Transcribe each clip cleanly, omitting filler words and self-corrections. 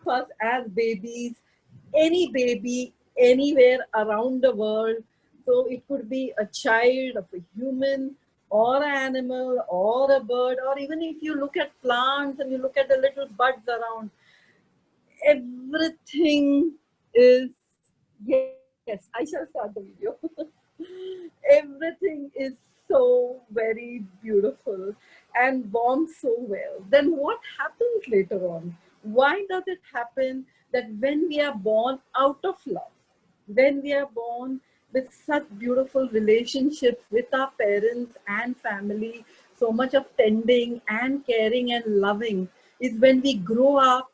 us as babies, any baby, anywhere around the world. So it could be a child of a human or an animal or a bird, or even if you look at plants and you look at the little buds around, everything is, yes, I shall start the video. Everything is so very beautiful and warm so well. Then what happens later on? Why does it happen that when we are born out of love, when we are born with such beautiful relationships with our parents and family, so much of tending and caring and loving, is when we grow up,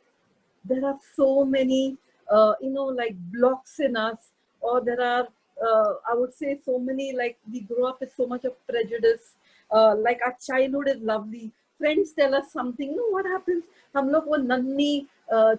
there are so many like blocks in us, or there are I would say so many, like we grow up with so much of prejudice. Like our childhood is lovely, friends tell us something, what happens, हम लोग वो नन्ही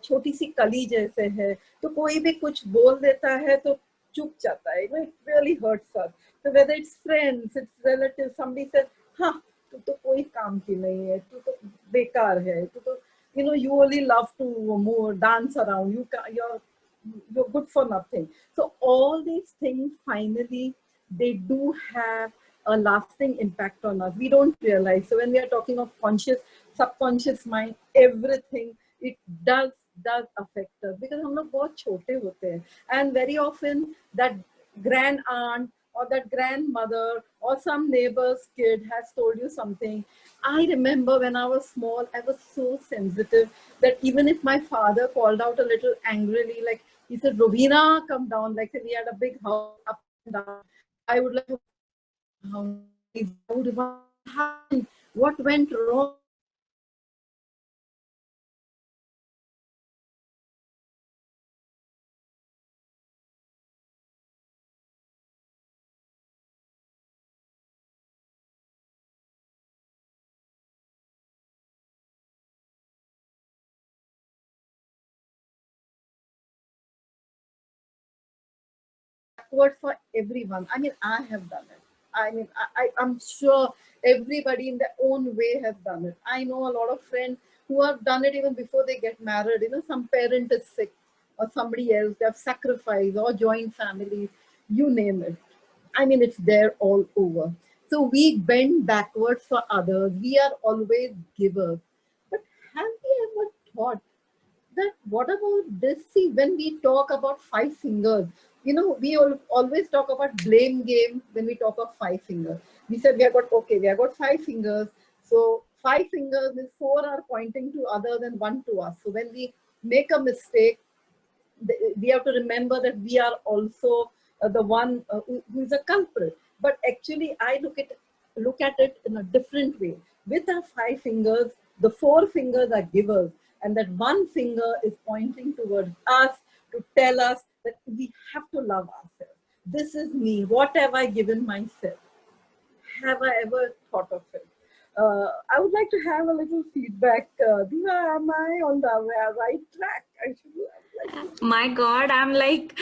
छोटी सी कली जैसे है, तो कोई भी कुछ बोल देता है तो चुप जाता है, it really hurts us. So whether it's friends, it's relatives, somebody says, हाँ तू तो कोई काम की नहीं है, तू तो बेकार है, तू तो you only love to move, dance around. You're good for nothing. So all these things finally they do have a lasting impact on us. We don't realize. So when we are talking of conscious, subconscious mind, everything it does affect us because हम लोग बहुत छोटे होते हैं, and very often that grand aunt or that grandmother or some neighbor's kid has told you something. I remember when I was small, I was so sensitive that even if my father called out a little angrily, like he said, Roweena, come down. Like we had a big house up and down. I would like, what happened? What went wrong? Backward for everyone. I mean, I have done it. I mean, I'm sure everybody in their own way has done it. I know a lot of friends who have done it even before they get married. Some parent is sick or somebody else, they have sacrificed or joint families, you name it. I mean, it's there all over. So we bend backwards for others. We are always givers. But have we ever thought that what about this? See, when we talk about five fingers, we always talk about blame game when we talk of five fingers. We said we have got five fingers. So five fingers means four are pointing to others and one to us. So when we make a mistake, we have to remember that we are also the one who is a culprit. But actually, I look at it in a different way. With our five fingers, the four fingers are givers, and that one finger is pointing towards us to tell us that we have to love ourselves. This is me. What have I given myself? Have I ever thought of it? I would like to have a little feedback. Diva, am I on the right track? My God, I'm like,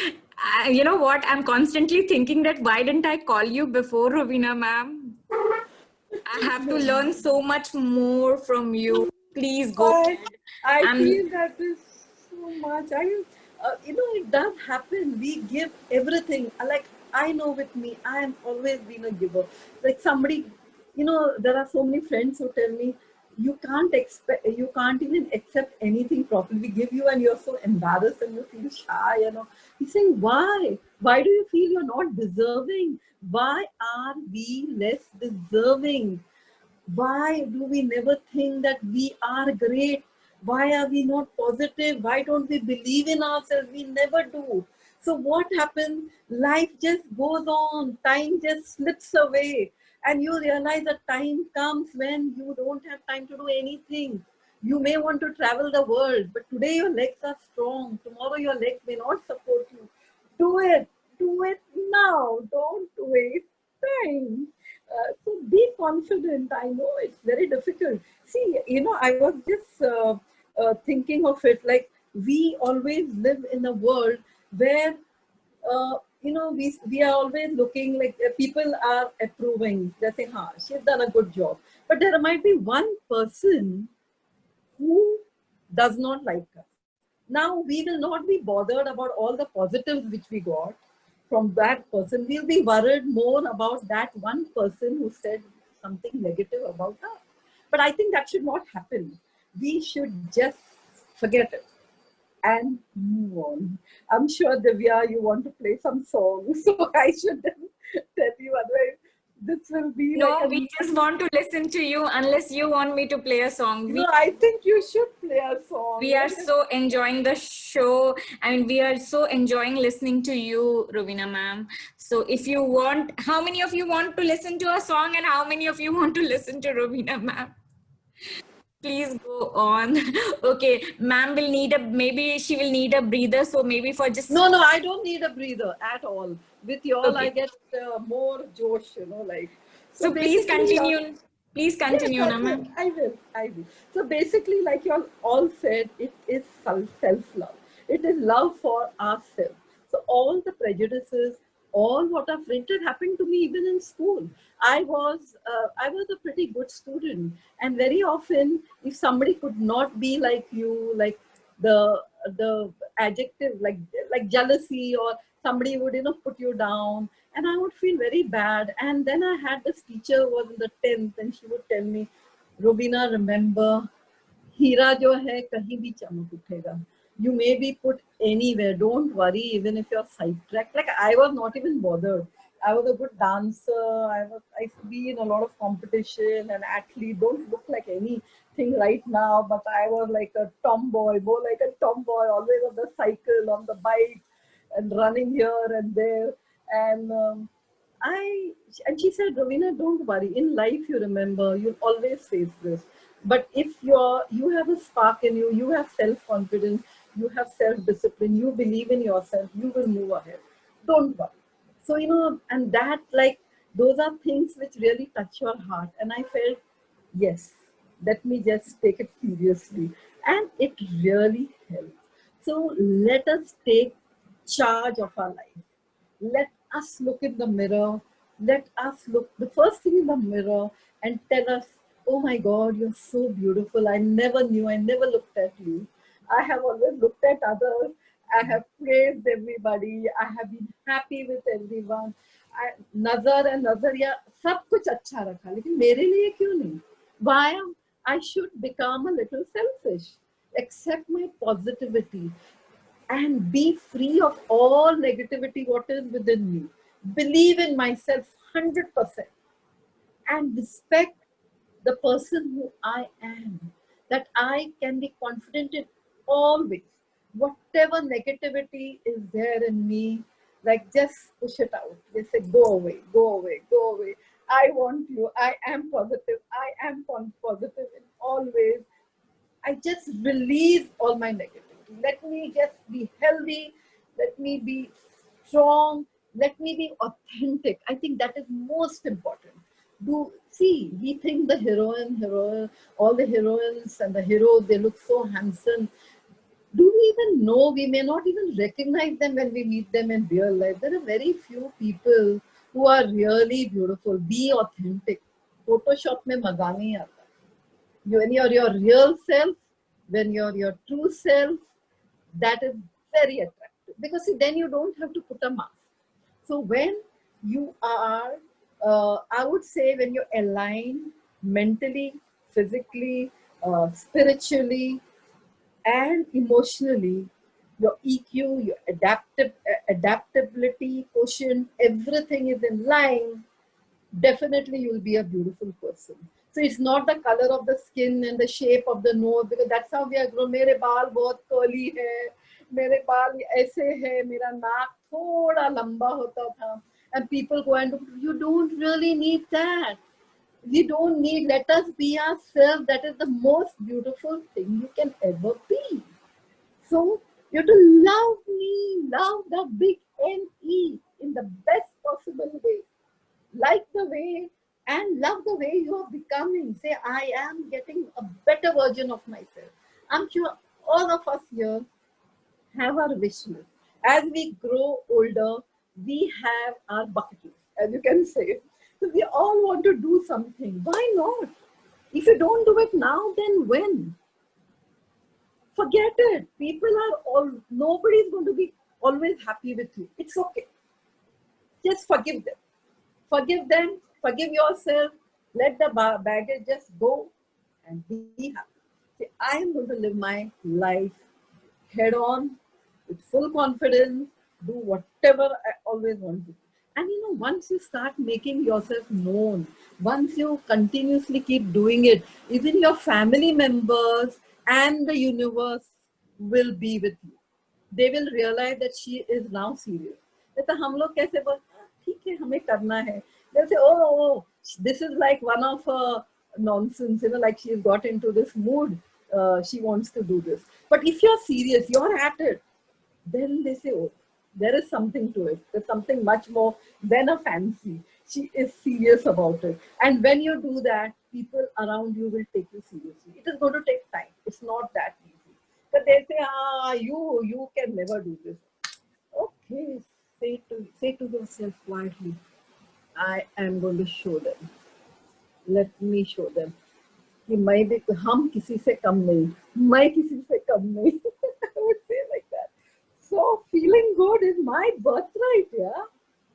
you know what? I'm constantly thinking that why didn't I call you before, Roweena ma'am? I have to learn so much more from you. Please go ahead. I feel that is so much. I mean, it does happen. We give everything. Like, I know with me, I am always been a giver. Like somebody, there are so many friends who tell me, you can't even accept anything properly. We give you and you're so embarrassed and you feel shy, He's saying, why? Why do you feel you're not deserving? Why are we less deserving? Why do we never think that we are great? Why are we not positive? Why don't we believe in ourselves? We never do. So what happens? Life just goes on. Time just slips away. And you realize that time comes when you don't have time to do anything. You may want to travel the world, but today your legs are strong. Tomorrow your legs may not support you. Do it. Do it now. Don't waste time. So be confident. I know it's very difficult. See, I was just thinking of it like we always live in a world where, we are always looking like people are approving. They're saying, she's done a good job. But there might be one person who does not like us. Now we will not be bothered about all the positives which we got from that person. We'll be worried more about that one person who said something negative about us. But I think that should not happen. We should just forget it and move on. I'm sure, Divya, you want to play some songs, so I should tell you, otherwise this will be like No, a we just want to listen to you unless you want me to play a song. no. I think you should play a song. We are so enjoying the show and we are so enjoying listening to you, Roweena ma'am. So if you want, how many of you want to listen to a song and how many of you want to listen to Roweena ma'am? Please go on. Okay, ma'am will need a, maybe she will need a breather. So maybe for just, No, no, I don't need a breather at all. With y'all, I okay. get more Josh, like. So So please basically, continue. Please yes, continue, I na will. ma'am. I will. I will. So basically, like you all said, it is self-love. It is love for ourselves. So all the prejudices, all what are printed happened to me even in school. I was a pretty good student, and very often, if somebody could not be like you, like the adjective, like jealousy, or somebody would put you down, and I would feel very bad. And then I had this teacher who was in the 10th, and she would tell me, Roweena, remember, हीरा जो है कहीं भी चमक उठेगा. You may be put anywhere. Don't worry, even if you're sidetracked. Like, I was not even bothered. I was a good dancer. I used to be in a lot of competition and athlete. Don't look like anything right now, but I was like a tomboy, more like a tomboy, always on the cycle, on the bike, and running here and there. And I and she said, Roweena, don't worry. In life, you remember, you'll always face this. But if you have a spark in you, you have self-confidence, you have self-discipline, you believe in yourself, you will move ahead. Don't worry. So and that, like, those are things which really touch your heart. And I felt, yes, let me just take it seriously. And it really helps. So let us take charge of our life. Let us look in the mirror. Let us look the first thing in the mirror and tell us, oh my God, you're so beautiful. I never knew, I never looked at you. I have always looked at others. I have praised everybody. I have been happy with everyone. नजर and नजरिया सब कुछ अच्छा रखा, लेकिन मेरे लिए क्यों नहीं? Why I should become a little selfish? Accept my positivity and be free of all negativity what is within me. Believe in myself 100% and respect the person who I am. That I can be confident in always. Whatever negativity is there in me, like, just push it out. Just say, go away, go away, go away. I want you. I am positive. I am positive in all ways. I just release all my negativity. Let me just be healthy. Let me be strong. Let me be authentic. I think that is most important. Do see, we think the heroine, all the heroines and the heroes, they look so handsome. Do we even know? We may not even recognize them when we meet them in real life. There are very few people who are really beautiful. Be authentic. Photoshop में मजा नहीं आता. When you're your real self, when you're your true self, that is very attractive, because see, then you don't have to put a mask. So when you are, I would say, when you're aligned mentally, physically, spiritually, and emotionally, your EQ, your adaptability quotient, everything is in line, definitely you'll be a beautiful person. So it's not the color of the skin and the shape of the nose, because that's how we are grown. मेरे बाल बहुत curly है, मेरे बाल ऐसे है, मेरा नाक थोड़ा लंबा होता था, and people go and you don't really need that. We don't need. Let us be ourselves. That is the most beautiful thing you can ever be. So you have to love me, love the big NE in the best possible way, like the way and love the way you are becoming. Say, I am getting a better version of myself. I'm sure all of us here have our wish list. As we grow older, we have our bucket list, as you can say. So we all want to do something. Why not? If you don't do it now, then when? Forget it. People are all, nobody's going to be always happy with you. It's okay. Just forgive them. Forgive them, forgive yourself, let the baggage just go and be happy. See, I am going to live my life head on with full confidence, do whatever I always want to do. And once you start making yourself known, once you continuously keep doing it, even your family members and the universe will be with you. They will realize that she is now serious. जैसे हम लोग कैसे बोल ठीक है हमें करना है. They'll say, oh, this is like one of nonsense, like she's got into this mood. She wants to do this. But if you're serious, you're at it, then they say, oh, there is something to it. There's something much more than a fancy. She is serious about it. And when you do that, people around you will take you seriously. It is going to take time. It's not that easy. But they say, you can never do this. Okay, say to yourself quietly, I am going to show them. Let me show them. कि मैं भी हम किसी से कम नहीं मैं किसी से कम नहीं I would say like that. So feeling good is my birthright, yeah.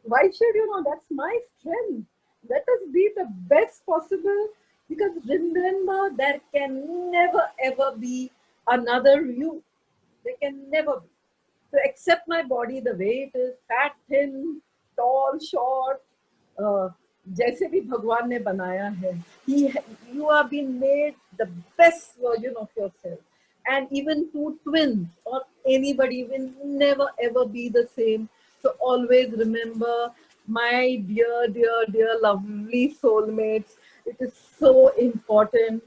Why should that's my strength. Let us be the best possible, because remember there can never ever be another you. There can never be. So accept my body the way it is, fat, thin, tall, short, uh, जैसे भी भगवान ने बनाया है. You are being made the best version of yourself. And even two twins or anybody will never ever be the same. So always remember, my dear, dear, dear, lovely soulmates, it is so important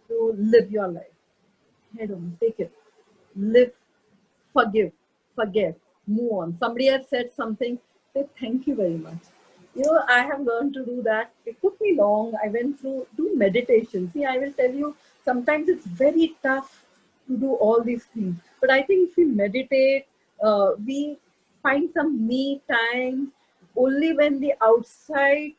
to live your life. Head on, take it. Live, forgive, forget, move on. Somebody has said something, say thank you very much. I have learned to do that. It took me long. I went through do meditation. See, I will tell you, sometimes it's very tough to do all these things. But I think if we meditate, we find some me time. Only when the outside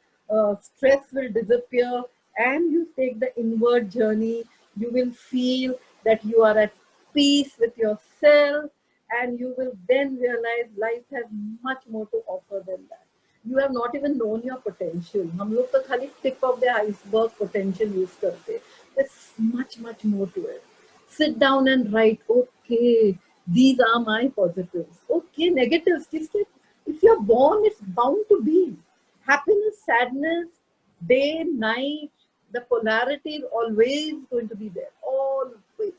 stress will disappear and you take the inward journey, you will feel that you are at peace with yourself, and you will then realize life has much more to offer than that. You have not even known your potential. हम लोग तो खाली tip of the iceberg potential use करते. There's much more to it. Sit down and write, okay, these are my positives. Okay, negatives. If you're born, it's bound to be. Happiness, sadness, day, night, the polarity is always going to be there. Always.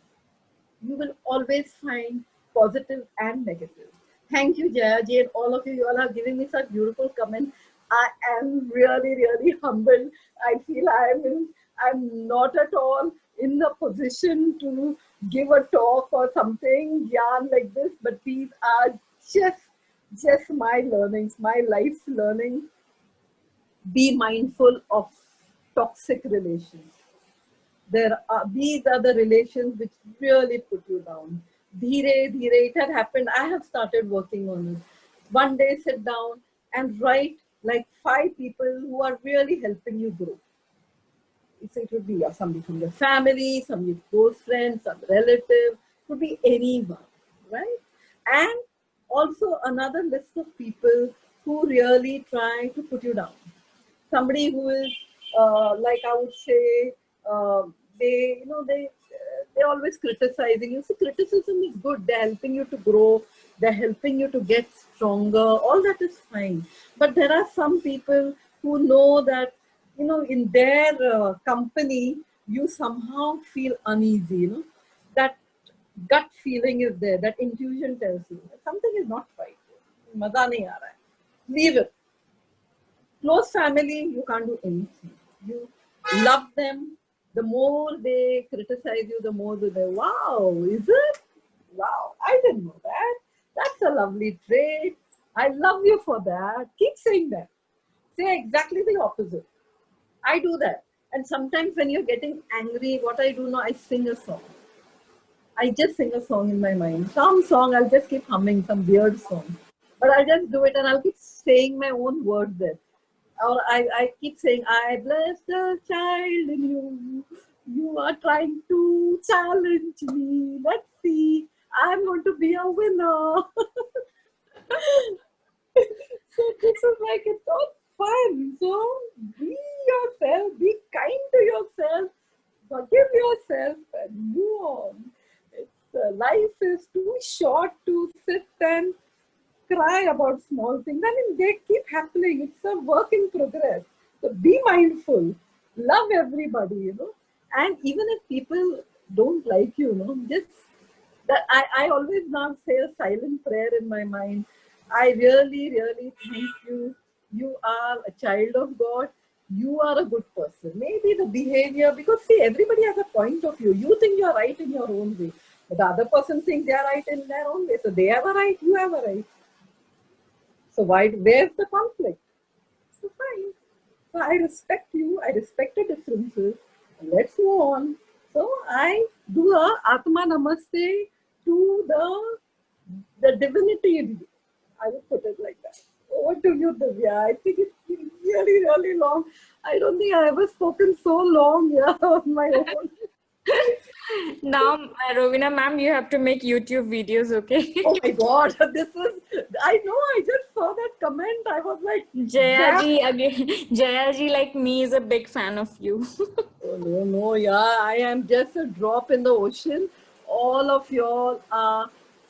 You will always find positive and negative. Thank you, Jaya Ji, and all of you. You all are giving me such beautiful comments. I am really, really humbled. I feel I'm not at all in the position to give a talk or something, yarn like this, but these are just my learnings, my life's learning. Be mindful of toxic relations. These are the relations which really put you down. Dheere, dheere, it had happened. I have started working on it. One day, sit down and write like 5 people who are really helping you grow. It would be somebody from your family, some close friends, some relative, could be anyone, right? And also another list of people who really try to put you down. Somebody who is like I would say, they're always criticizing you. See, criticism is good. They're helping you to grow. They're helping you to get stronger. All that is fine. But there are some people who know that, in their company, you somehow feel uneasy. That gut feeling is there. That intuition tells you that something is not right. Maza nahi aa raha hai. Leave it. Close family, you can't do anything. You love them. The more they criticize you, the more they, wow, is it? Wow, I didn't know that. That's a lovely trait. I love you for that. Keep saying that. Say exactly the opposite. I do that. And sometimes when you're getting angry, what I do now, I sing a song. I just sing a song in my mind. Some song, I'll just keep humming, some weird song. But I'll just do it and I'll keep saying my own words there. Or I keep saying, I bless the child in you. You are trying to challenge me. Let's see, I'm going to be a winner. So this is like it's all fun. So be yourself, be kind to yourself, forgive yourself, and move on. Life is too short to sit and cry about small things. I mean, they keep happening. It's a work in progress. So be mindful. Love everybody, And even if people don't like you, just that I always now say a silent prayer in my mind. I really, really thank you. You are a child of God. You are a good person. Maybe the behavior, because see, everybody has a point of view. You think you're right in your own way. But the other person thinks they're right in their own way. So they have a right, you have a right. So where's the conflict? So fine. So I respect you. I respect the differences. Let's move on. So I do a Atma Namaste to the divinity. I would put it like that. Over to you, Divya. I think it's been really, really long. I don't think I ever spoken so long here on my own. Now, Roweena ma'am, you have to make YouTube videos, okay? Oh my God, I know, I just saw that comment. I was like, Jaya zap. ji again. Jaya ji, like me, is a big fan of you. Oh, no, no, yeah, I am just a drop in the ocean. All of y'all are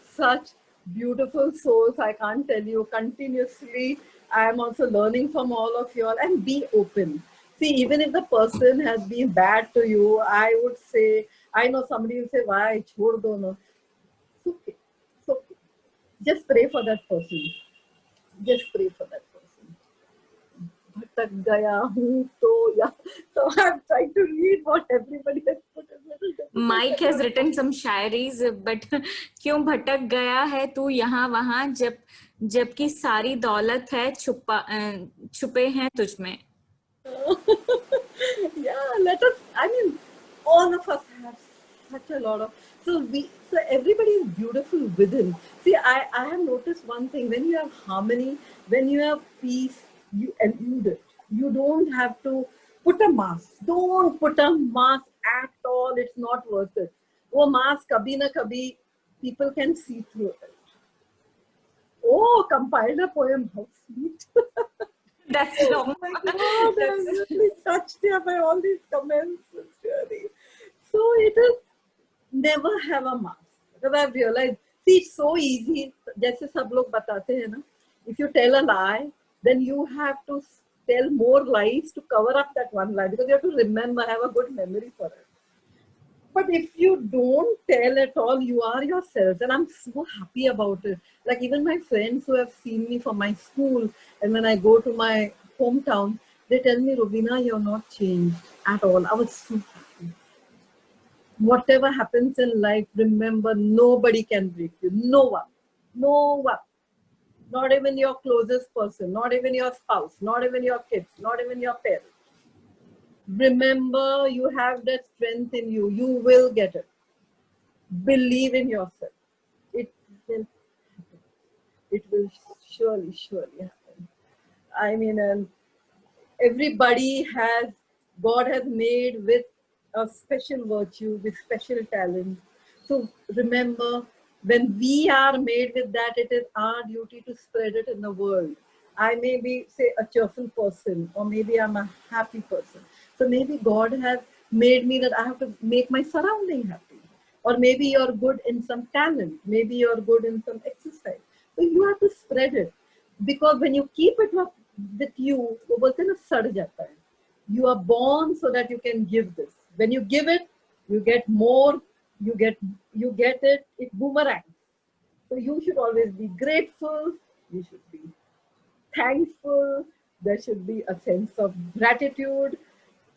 such beautiful souls. I can't tell you continuously. I am also learning from all of y'all and be open. See, even if the person has been bad to you, I would say, I know somebody will say, why, chhod do no. It's okay. It's okay. Just pray for that person. Just pray for that person. भटक गया हूँ तो या so I'm trying to read what everybody has put. A little difficult Mike for has you. written some shayaris, but क्यों भटक गया है तू यहाँ वहाँ, जबकि सारी दौलत है छुपे हैं तुझ में. Yeah, let us. I mean, all of us have such a lot of. So everybody is beautiful within. See, I have noticed one thing. When you have harmony, when you have peace, you elude it. You don't have to put a mask. Don't put a mask at all. It's not worth it. Oh, mask, kabhi na kabhi, people can see through it. Oh, compiled a poem. How sweet. That's long. Oh my God, I'm That's really touched here by all these comments. It's really. So it is never have a mask. Because I've realized, see, it's so easy. जैसे सब लोग बताते हैं ना, if you tell a lie, then you have to tell more lies to cover up that one lie because you have to remember, have a good memory for it. But if you don't tell at all, you are yourself. And I'm so happy about it. Like even my friends who have seen me from my school and when I go to my hometown, they tell me, Roweena, you're not changed at all. I was so happy. Whatever happens in life, remember nobody can break you. No one. No one. Not even your closest person, not even your spouse, not even your kids, not even your parents. Remember, you have that strength in you. You will get it. Believe in yourself. It will happen. It will surely, surely happen. I mean, everybody has, God has made with a special virtue, with special talent. So remember, when we are made with that, it is our duty to spread it in the world. I may be, say, a cheerful person, or maybe I'm a happy person. So maybe God has made me that I have to make my surrounding happy. Or maybe you're good in some talent, maybe you're good in some exercise. So you have to spread it. Because when you keep it up with you, वो बोलते हैं ना सड़ जाता है. You are born so that you can give this. When you give it, you get more. You get it. It boomerangs. So you should always be grateful. You should be thankful. There should be a sense of gratitude.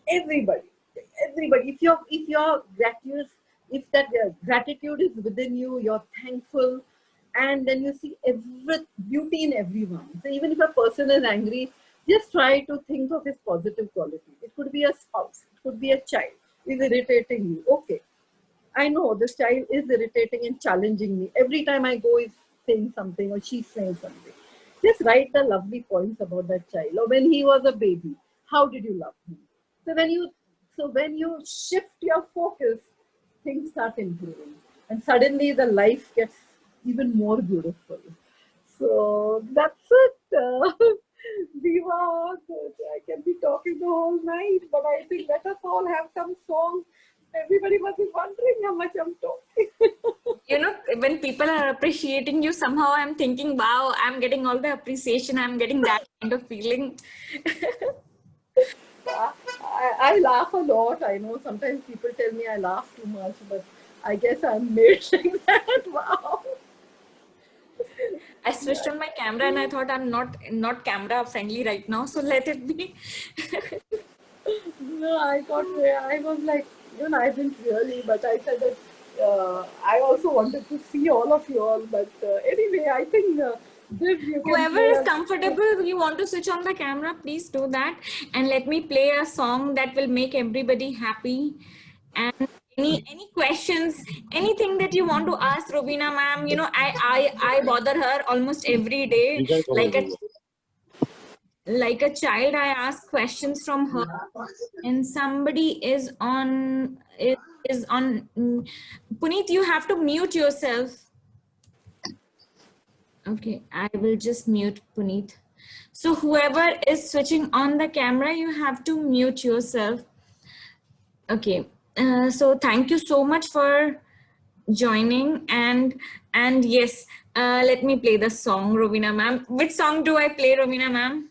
Everybody, everybody. If your gratitude, if that gratitude is within you, you're thankful, and then you see every beauty in everyone. So even if a person is angry, just try to think of his positive quality. It could be a spouse, it could be a child is irritating you. Okay, I know this child is irritating and challenging me. Every time I go, is saying something or she's saying something. Just write the lovely points about that child. Or when he was a baby, how did you love him? So when you shift your focus, things start improving. and suddenly the life gets even more beautiful. So that's it. Viva, I can be talking the whole night, but I think let us all have some songs. Everybody must be wondering how much I'm talking. You know, when people are appreciating you, somehow I'm thinking, wow, I'm getting all the appreciation. I'm getting that kind of feeling. I laugh a lot. I know sometimes people tell me I laugh too much, but I guess I'm made like that. Wow. I switched on my camera and I thought I'm not camera friendly right now, so let it be. No, I was like, I didn't really, but I said that I also wanted to see all of you all. But anyway, I think Div, you can Whoever play is a. comfortable, you want to switch on the camera, please do that. And let me play a song that will make everybody happy. And any questions, anything that you want to ask Roweena ma'am, you know, I bother her almost every day. Like a child, I ask questions from her. And somebody is on Puneet, you have to mute yourself. Okay, I will just mute Puneet. So whoever is switching on the camera, you have to mute yourself. Okay. So thank you so much for joining, and yes, let me play the song, Roweena ma'am. Which song do I play, Roweena ma'am?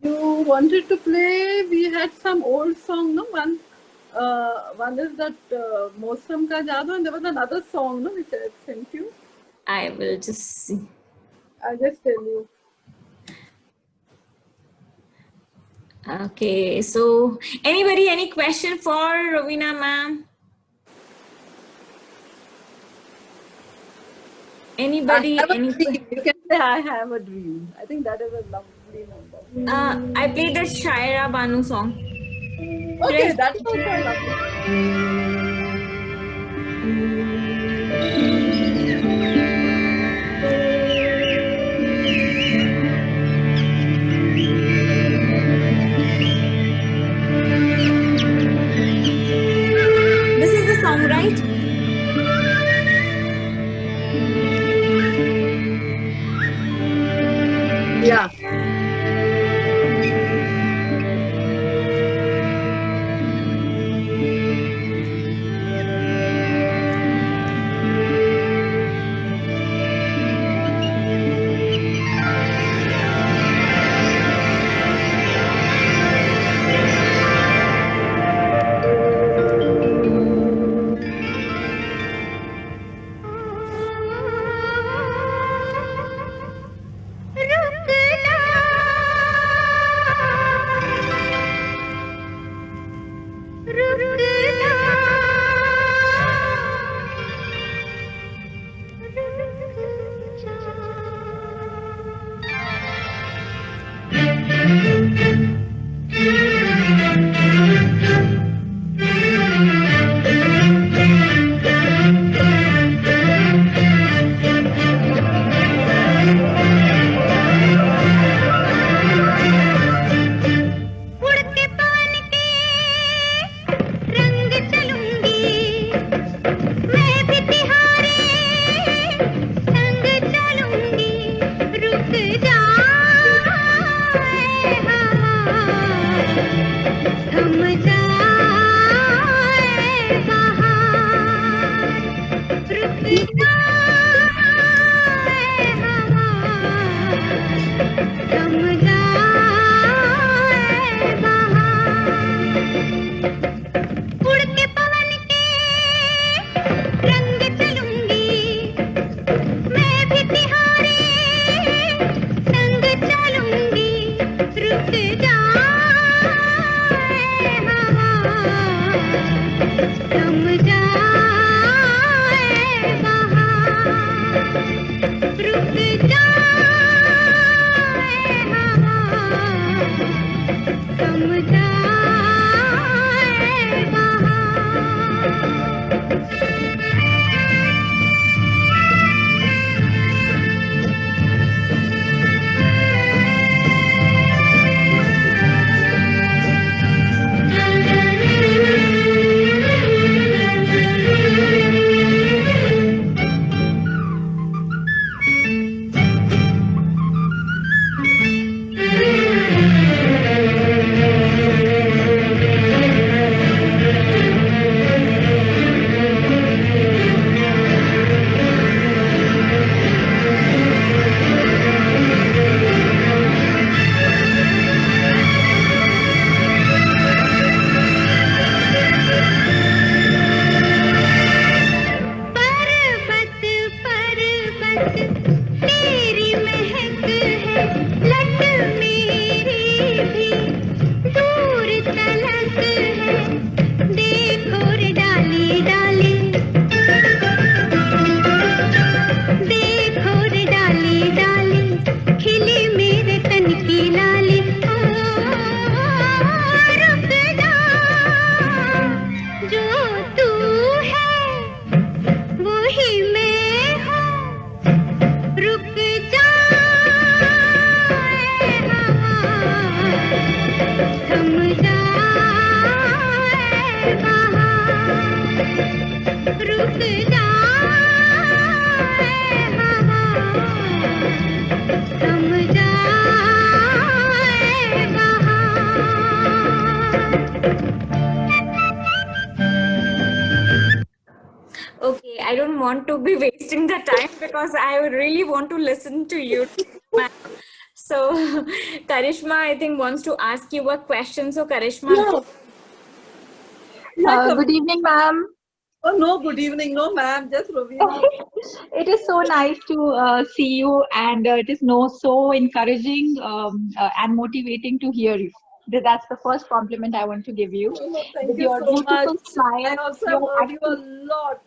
You wanted to play. We had some old song, no one. One is that Mosam Ka Jadoo, and there was another song, no, which I sent you. I will just see. I'll just tell you. Okay, so anybody, any question for Roweena ma'am? I Anybody, have a any? dream. You can say I have a dream. I think that is a lovely number. I played the Shaira Banu song. Okay, Should that's also a lovely. This is the song, right? Yeah. पर्वत पर्वत तेरी महक है, लट मेरी भी दूर तलक है। देखो रे डाली डाली, देखो रे डाली डाली, खिली मेरे तन की लाली। ओ, रुक जा, जो तू है वही मैं हूँ, रुक जा ऐ हवा, थम जा ऐ बहार, रुक जा ऐ हवा, थम जा ऐ बहार। Okay, I don't want to be wasting the time because I really want to listen to you, ma'am. So, Karishma, I think wants to ask you a question. So, Karishma, Yeah, yeah, come. Good evening, ma'am. Oh, no, good evening. No, ma'am, just Roweena. It is so nice to see you, and it is so encouraging and motivating to hear you. That's the first compliment I want to give you. No, no, thank With you your so much. beautiful I smile, also have your heard you a actually, lot.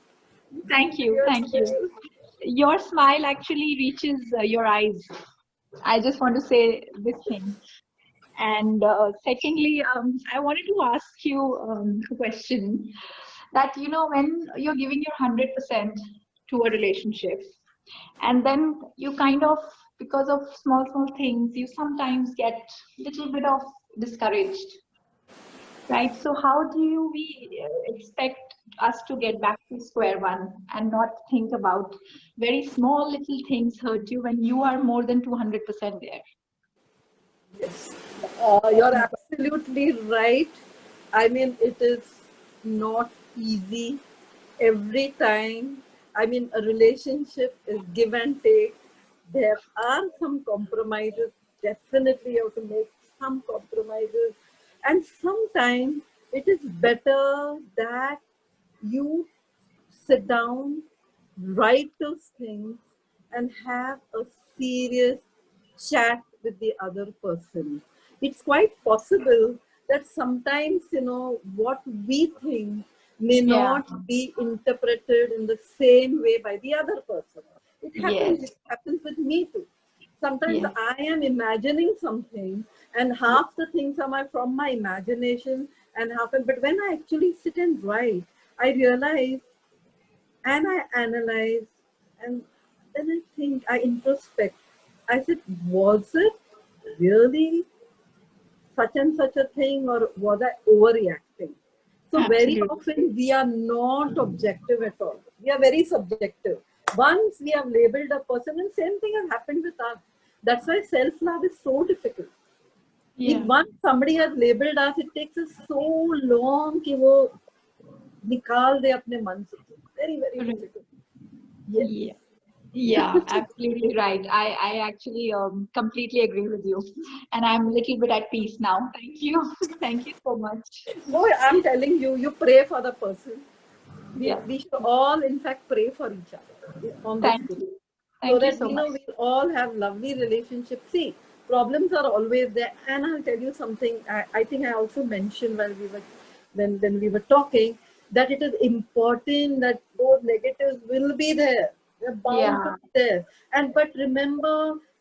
thank you, Yes, thank you. yes. Your smile actually reaches your eyes. I just want to say this thing. And secondly, I wanted to ask you a question that, when you're giving your 100% to a relationship, and then you kind of, because of small things, you sometimes get little bit of discouraged, right? So how do we expect us to get back to square one and not think about very small little things hurt you when you are more than 200% there? Yes, you're absolutely right. I mean, it is not easy every time. I mean, a relationship is give and take. There are some compromises. Definitely, you have to make some compromises. And sometimes it is better that you sit down, write those things, and have a serious chat with the other person. It's quite possible that sometimes, what we think may Yeah. not be interpreted in the same way by the other person. Yes. It happens with me too. Sometimes Yes. I am imagining something, and half the things are from my imagination, and but when I actually sit and write, I realize and I analyze, and then I think, I introspect. I said, was it really such and such a thing, or was I overreacting? So very Absolutely. often we are not objective at all. We are very subjective. Once we have labeled a person, and same thing has happened with us. That's why self-love is so difficult. If Yeah. once somebody has labeled us, it takes us so long कि वो निकाल दे अपने मन से. Very, very Right. difficult. Yes. Yeah. Yeah, absolutely right. I actually completely agree with you. And I'm a little bit at peace now. Thank you. Thank you so much. No, I'm telling you, you pray for the person. We, Yeah. we should all, in fact, pray for each other on this Thank day, you. so Thank you that so we much. know we'll all have lovely relationships. See, problems are always there, and I'll tell you something. I think I also mentioned while we were when we were talking, that it is important that those negatives will be there. They're bound to Yeah. be there. And but remember,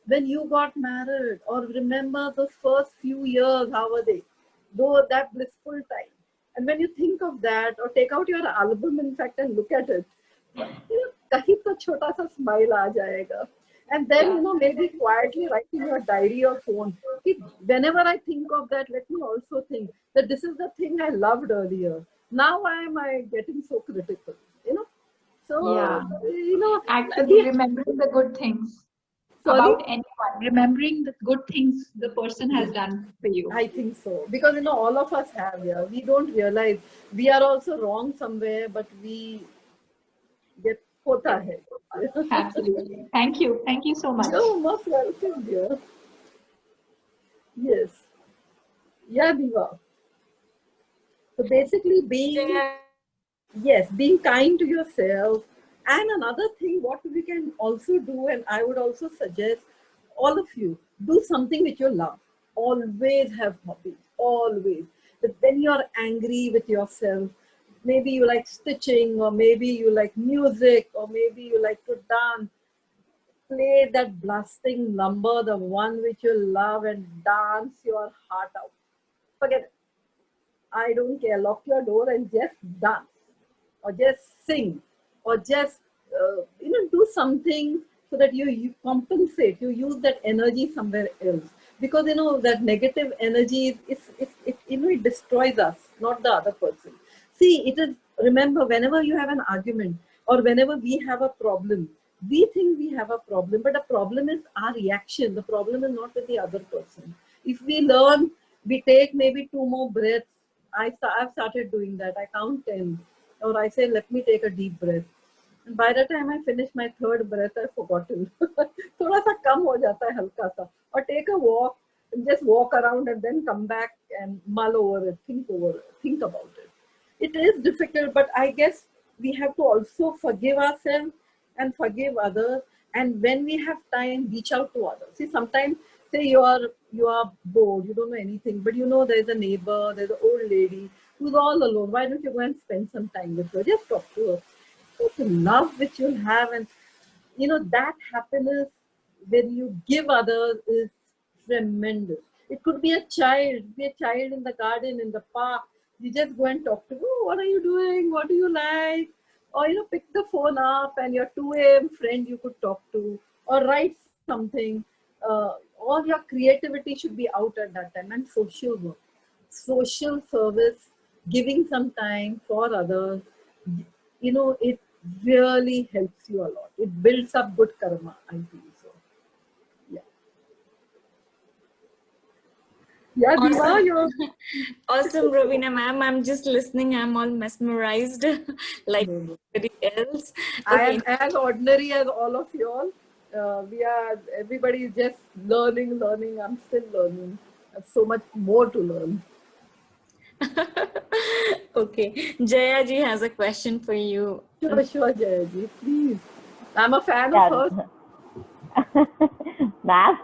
when you got married, or remember the first few years, how were they? Though that blissful time. And when you think of that, or take out your album, in fact, and look at it, कहीं तो छोटा सा smile आ जाएगा. And then, Yeah. maybe quietly write in your diary or phone, whenever I think of that, let me also think that this is the thing I loved earlier. Now why am I getting so critical? You know? Yeah. So, Actually, we remembering the good things. Sorry? about anyone, remembering the good things the person has done for you. I think so. Because, all of us have, yeah. We don't realize we are also wrong somewhere, but we get hota hai. Absolutely. Thank you. Thank you so much. You're most welcome, dear. Yes. Yeah, Diva. So basically being, Jaya, yes, being kind to yourself. And another thing, what we can also do, and I would also suggest all of you, do something which you love. Always have hobbies, always. But when you're angry with yourself, maybe you like stitching, or maybe you like music, or maybe you like to dance, play that blasting number, the one which you love, and dance your heart out. Forget it. I don't care. Lock your door and just dance, or just sing, or just do something so that you compensate. You use that energy somewhere else, because that negative energy it destroys us, not the other person. See, it is, remember, whenever you have an argument or whenever we have a problem, we think we have a problem, but the problem is our reaction. The problem is not with the other person. If we learn, we take maybe two more breaths. I've started doing that. I count 10, or I say, let me take a deep breath. And by the time I finish my third breath, I've forgotten. थोड़ा सा कम हो जाता है हल्का सा. Or take a walk and just walk around and then come back and mull over it, think about it. It is difficult, but I guess we have to also forgive ourselves and forgive others. And when we have time, reach out to others. See, sometimes, say you are bored, you don't know anything, but there's a neighbor, there's an old lady who's all alone. Why don't you go and spend some time with her? Just talk to her. The love which you'll have, and that happiness when you give others is tremendous. It could be a child in the garden, in the park. You just go and talk to, oh, what are you doing? What do you like? Or pick the phone up and your 2 a.m. friend you could talk to, or write something. All your creativity should be out at that time. And social work, social service, giving some time for others, it really helps you a lot. It builds up good karma, I feel so. Yeah. Yeah, Diva, awesome. you're Awesome, Roweena ma'am. I'm just listening. I'm all mesmerized like no, no. everybody else. I Okay, am as ordinary as all of you all. Everybody is just learning. I'm still learning. There's so much more to learn. okay. Jaya ji has a question for you. Sure, Jayaji, please. I'm a fan of Yeah. hers. Ma'am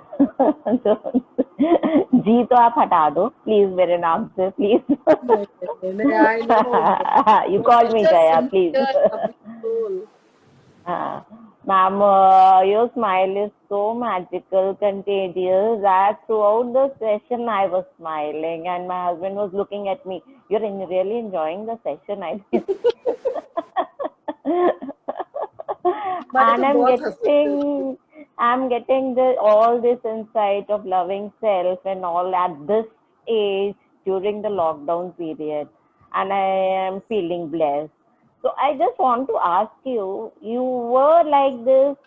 ji तो आप हटा दो please मेरे नाम से please No, no, no, I know. You You're call such me a Jaya sincere please and loving soul. Ma'am, your smile is so magical, contagious that throughout the session I was smiling and my husband was looking at me. You're really enjoying the session, I think. मैं And तो बहुत हंसती हूँ. I'm getting all this insight of loving self and all at this age during the lockdown period, and I am feeling blessed. So I just want to ask you, you were like this,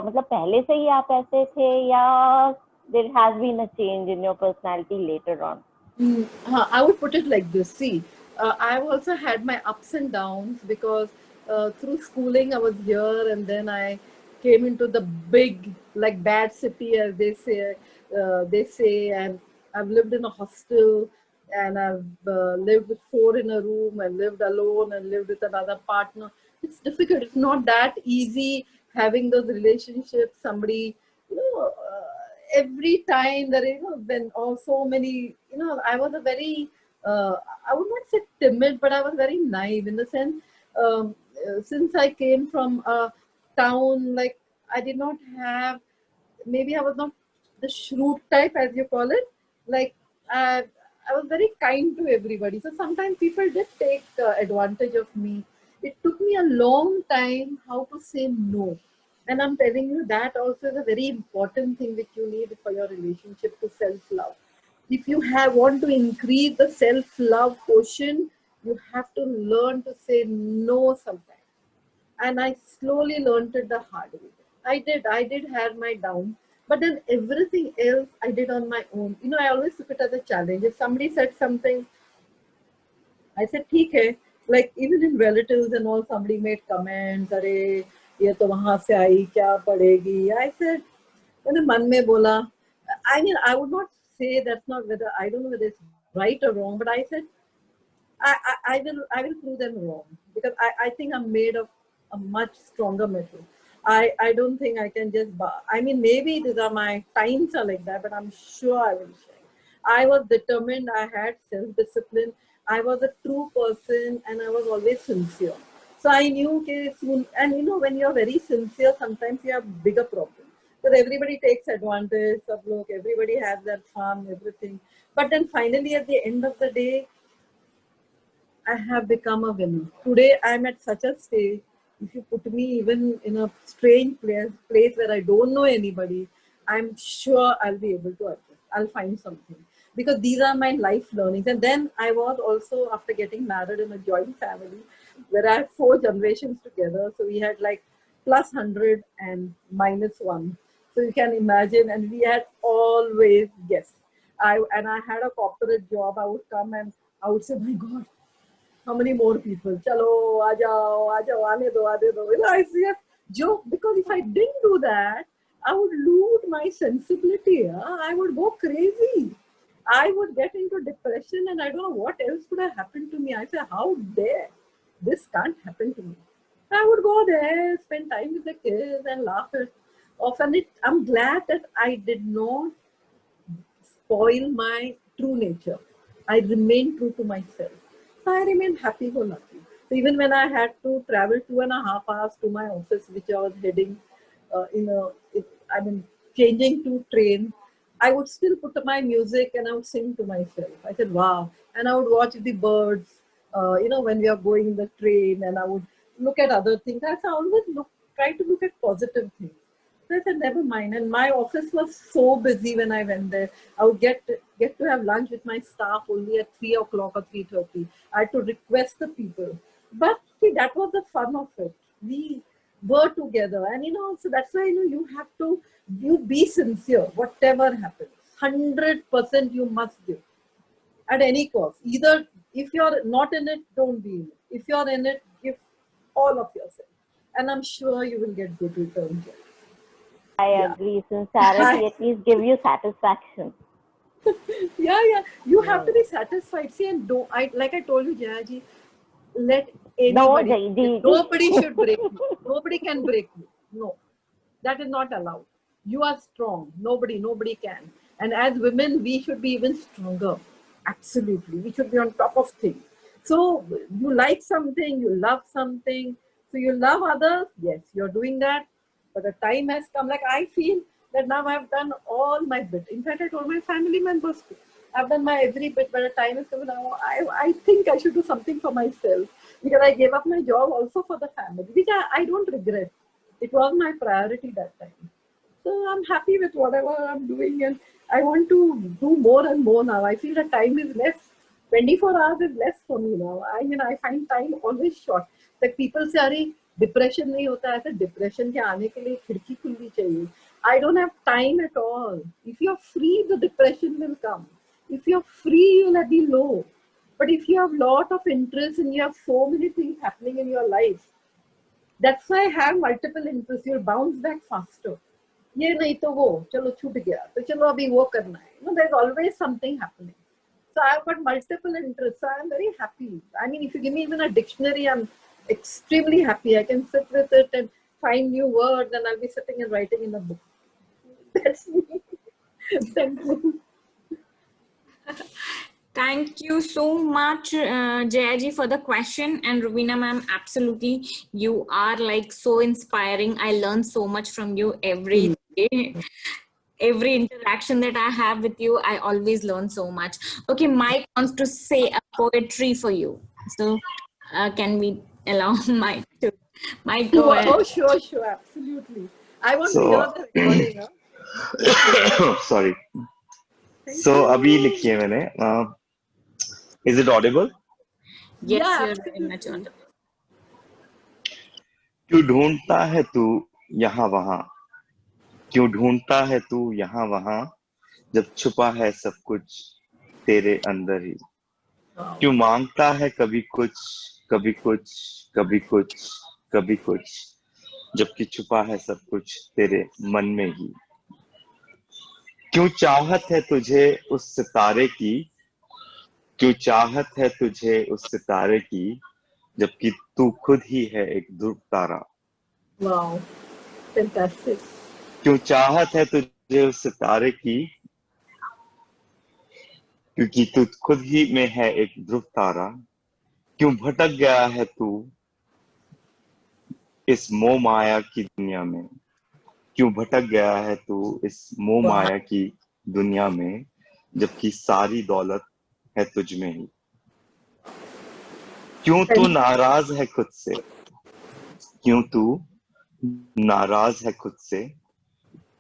मतलब पहले से ही आप ऐसे थे या there has been a change in your personality later on? I would put it like this. See, I've also had my ups and downs, because through schooling I was here, and then I came into the big, like, bad city, as they say. And I've lived in a hostel, and I've lived with four in a room, and lived alone, and lived with another partner. It's difficult. It's not that easy having those relationships. Somebody, every time that when so many, I was a very, I would not say timid, but I was very naive, in the sense, since I came from a town, like, I did not have, maybe I was not the shrewd type, as you call it. Like, I was very kind to everybody. So sometimes people did take advantage of me. It took me a long time how to say no. And I'm telling you, that also is a very important thing which you need for your relationship to self-love. If you want to increase the self-love quotient, you have to learn to say no sometimes. And I slowly learned it the hard way. I did have my down, But then everything else I did on my own. I always took it as a challenge. If somebody said something, I said, ठीक है. Like even in relatives and all, somebody made comments, अरे ये तो वहां से आई क्या पढ़ेगी. I said, मैंने मन में बोला. I mean, I would not say that's not whether I don't know whether it's right or wrong, but I said I will prove them wrong because I think I'm made of a much stronger metal. I don't think I can just I mean maybe these are my times are like that, but I'm sure I will shine. I was determined, I had self-discipline, I was a true person and I was always sincere. So I knew okay, soon and when you're very sincere sometimes you have bigger problems. Because everybody takes advantage of look, everybody has their fun, everything. But then finally at the end of the day, I have become a winner. Today, I'm at such a stage. If you put me even in a strange place where I don't know anybody, I'm sure I'll be able to adjust. I'll find something. Because these are my life learnings. And then I was also, after getting married in a joint family, where I had 4 generations together. So we had like plus 100 and minus 1. So you can imagine, and we had always guests. I had a corporate job. I would come and I would say, my God, how many more people? Chalo, aa jao, aane do. I see a joke because if I didn't do that, I would lose my sensibility. I would go crazy. I would get into depression and I don't know what else could have happened to me. I say, how dare this can't happen to me? I would go there, spend time with the kids and laugh it off. And I'm glad that I did not spoil my true nature. I remained true to myself. So I remained happy go lucky. So even when I had to travel 2.5 hours to my office, which I was heading, I mean, changing to train, I would still put my music and I would sing to myself. I said, wow. And I would watch the birds, when we are going in the train and I would look at other things. I always try to look at positive things. So I said, never mind. And my office was so busy when I went there. I would get to have lunch with my staff only at 3 o'clock or 3:30. I had to request the people. But see, that was the fun of it. We were together. And so that's why you be sincere, whatever happens. 100% you must give at any cost. Either if you're not in it, don't be in it. If you're in it, give all of yourself. And I'm sure you will get good returns. I Yeah. agree. Sincerity at least give you satisfaction. Yeah. You have to be satisfied. See, and don't like I told you, Jayaji, let No, anybody. Jaiji. Nobody should break you. Nobody can break you. No, that is not allowed. You are strong. Nobody can. And as women, we should be even stronger. Absolutely, we should be on top of things. So you like something, you love something. So you love others. Yes, you're doing that. But the time has come. Like I feel that now I've done all my bit. In fact, I told my family members too. I've done my every bit, but the time is coming now. I think I should do something for myself because I gave up my job also for the family, which I don't regret. It was my priority that time. So I'm happy with whatever I'm doing and I want to do more and more now. I feel the time is less. 24 hours is less for me now. I find time always short. Like people say, अरे depression नहीं होता है, ऐसे depression के आने के लिए खिड़की खुलनी चाहिए. I don't have time at all. If you're free, the depression will come. If you're free, you'll be low. But if you have lot of interest and you have so many things happening in your life, that's why I have multiple interests. You'll bounce back faster. ये नहीं तो वो चलो छूट गया तो चलो अभी वो करना है. There's always something happening. So I've got multiple interests. So I'm very happy. I mean, if you give me even a dictionary, I'm extremely happy. I can sit with it and find new words, and I'll be sitting and writing in a book. That's me. Thank you. Thank you so much, Jayaji, for the question. And Roweena ma'am, absolutely, you are like so inspiring. I learn so much from you every day. Every interaction that I have with you, I always learn so much. Okay, Mike wants to say a poetry for you. So can we allow Mike to? Mike, go ahead. Oh, sure, absolutely. I want to So, hear the recording. sorry. Thank So, you. अभी लिखी है मैंने. Is it audible? Yes, Yeah, you're very much absolutely. audible. क्यों ढूंढता है तू यहाँ वहाँ, क्यों ढूंढता है तू यहाँ वहां जब छुपा है सब कुछ तेरे अंदर ही? Wow. क्यों मांगता है कभी कुछ, कभी कुछ, कभी कुछ, कभी कुछ, जबकि छुपा है सब कुछ तेरे मन में ही? क्यों चाहत है तुझे उस सितारे की, क्यों चाहत है तुझे उस सितारे की, जबकि तू खुद ही है एक ध्रुव तारा? Wow. Fantastic. क्यों चाहत है तुझे उस सितारे की, क्योंकि तू खुद ही में है एक ध्रुव तारा? क्यों भटक गया है तू इस मोह माया की दुनिया में? क्यों भटक गया है तू इस मोह Wow. माया की दुनिया में, जबकि सारी दौलत है तुझ में ही? क्यों तू नाराज है खुद से, क्यों तू नाराज है खुद से?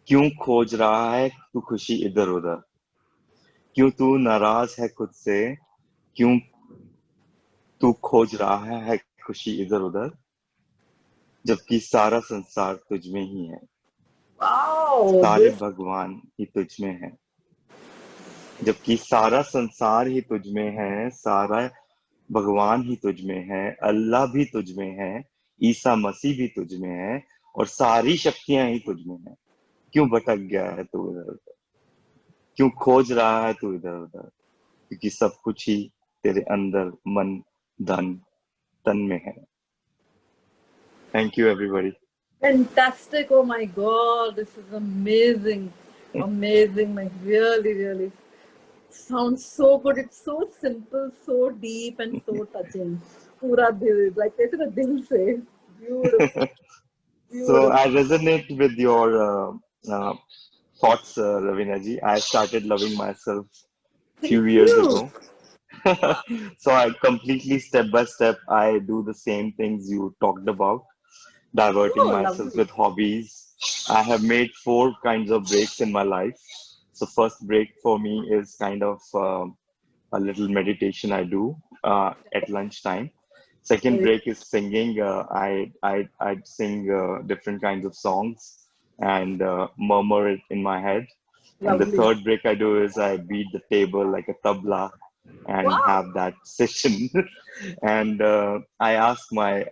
क्यों खोज रहा है तू खुशी इधर उधर? क्यों तू नाराज है खुद से? क्यों तू खोज रहा है खुशी इधर उधर, जबकि सारा संसार तुझ में ही है, Wow. सारे This. भगवान ही तुझ में है? जबकि सारा संसार ही तुझ में है, सारा भगवान ही तुझ में है, अल्लाह भी तुझ में है, ईसा मसीह भी तुझ में है, और सारी शक्तियां ही तुझ में है। क्यों भटक गया है तू इधर उधर? क्यों खोज रहा है तू इधर उधर? क्योंकि सब कुछ ही तेरे अंदर मन, धन, तन में है। Thank you everybody. Fantastic. Oh my God. This is amazing. Amazing. Like really, really sounds so good. It's so simple, so deep, and so touching. Pura dil. Like they said, a dil se. Beautiful. So I Beautiful. resonate with your thoughts, Ravina ji. I started loving myself Thank few years you. ago. So I completely step by step I do the same things you talked about, diverting Oh, myself lovely. with hobbies. I have made 4 kinds of breaks in my life. So first break for me is kind of a little meditation I do at lunchtime. Second Very break is singing. I sing different kinds of songs and murmur it in my head. And the lovely. third break I do is I beat the table like a tabla and Wow. have that session. And I ask my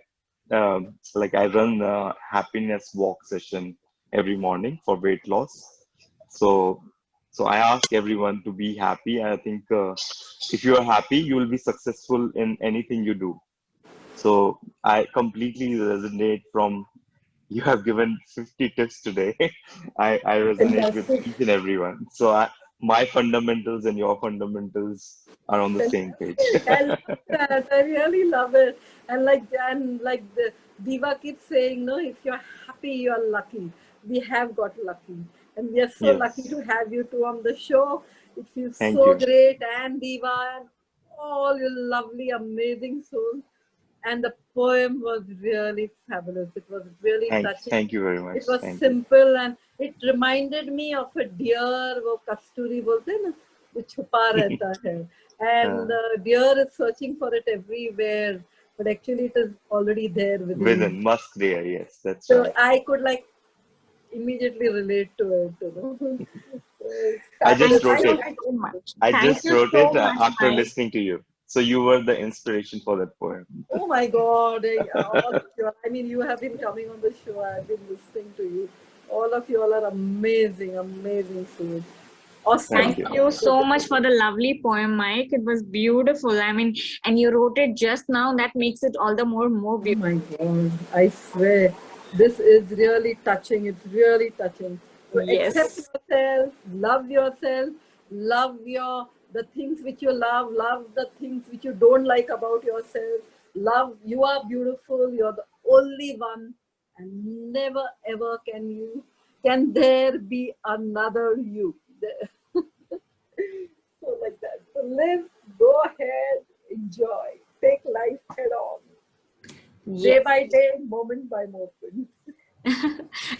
like I run a happiness walk session every morning for weight loss. So so I ask everyone to be happy. I think if you are happy, you will be successful in anything you do. So I completely resonate from you have given 50 tips today. I resonate with Fantastic. each and everyone. So my fundamentals and your fundamentals are on the same page. Fantastic. I love that. I really love it. And like the Diva keeps saying, no, if you're happy, you're lucky. We have got lucky. And we are so lucky Yes. to have you two on the show. It feels Thank so you. great. And Diva and all your lovely, amazing souls. And the poem was really fabulous. It was really touching. Thank you very much. It was Thank you. simple and it reminded me of a deer. वो कस्तूरी बोलते हैं ना, वो छुपा रहता है. And Uh, the deer is searching for it everywhere, but actually it is already there within. within must there. Yes, that's So right. I could like immediately relate to it. You know, so it's I Thank just fabulous. you wrote I it. so, I so much. I Thank just you wrote so it much, after Mike. listening to you. So you were the inspiration for that poem. Oh my God. All of you, I mean, you have been coming on the show. I've been listening to you. All of you all are amazing, amazing souls. Awesome. Thank Thank you. you So so much for the lovely poem, Mike. It was beautiful. I mean, and you wrote it just now. That makes it all the more oh beautiful. my God. I swear, this is really touching. It's really touching. So accept Yes. yourself, love your the things which you love the things which you don't like about yourself. Love, you are beautiful, you're the only one, and never ever can there be another you. So like that. So live, go ahead, enjoy, take life head on, day Yes. by day, moment by moment. Thank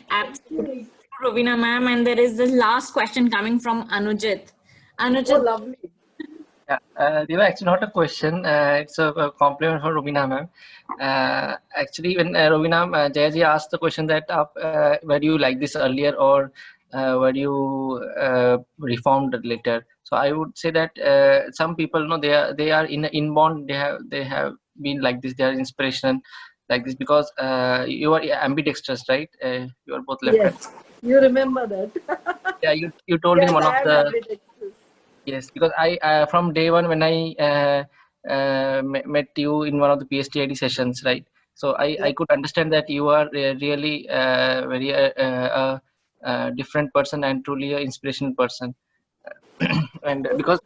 Absolutely you. true, Roweena ma'am. And there is the last question coming from Anujit. Oh, Anujit, lovely. They were actually not a question. It's a compliment for Roweena ma'am. Actually, when Roweena Jayaji asked the question that were you like this earlier or were you reformed later? So I would say that some people know they are inborn. They have been like this. They are inspiration like this because you are ambidextrous, right? You are both left hand. Yes, you remember that. Yeah, you told in Yes, one I of am the. ambidextrous. Yes, because I from day one when I met you in one of the PSTID sessions, right? So I Yeah. could understand that you are really very different person and truly an inspirational person. And because